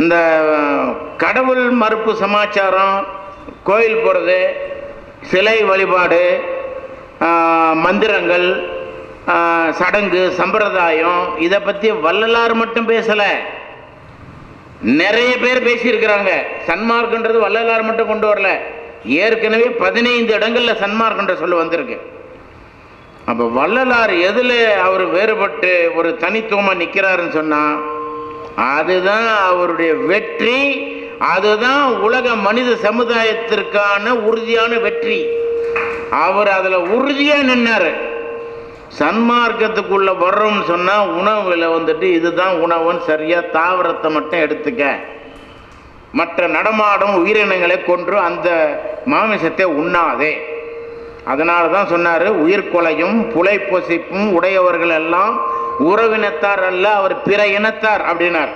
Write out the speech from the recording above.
இந்த கடவுள் மறுப்பு சமாச்சாரம், கோயில் போகிறது, சிலை வழிபாடு, மந்திரங்கள், சடங்கு, சம்பிரதாயம், இதை பற்றி வள்ளலார் மட்டும் பேசலை, நிறைய பேர் பேசியிருக்கிறாங்க. சன்மார்க்கன்றது வள்ளலார் மட்டும் கொண்டு வரல, ஏற்கனவே 15 இடங்களில் சன்மார்க்கன்ற சொல்ல வந்திருக்கு. அப்போ வள்ளலார் எதில் அவர் வேறுபட்டு ஒரு தனித்துவமாக நிற்கிறாருன்னு சொன்னால் அதுதான் அவருடைய வெற்றி, அதுதான் உலக மனித சமுதாயத்திற்கான உறுதியான வெற்றி. அவர் அதில் உறுதியாக நின்னார். சன்மார்க்கத்துக்குள்ளே வர்றோம்னு சொன்னால் உணவில் வந்துட்டு இதுதான் உணவுன்னு சரியாக தாவரத்தை மட்டும் எடுத்துக்க, மற்ற நடமாடும் உயிரினங்களை கொன்று அந்த மாமிசத்தை உண்ணாதே. அதனால தான் சொன்னார், உயிர்கொலையும் புலை பொசிப்பும் உடையவர்கள் எல்லாம் உறவினத்தார் அல்ல, அவர் பிற இனத்தார் அப்படின்னார்.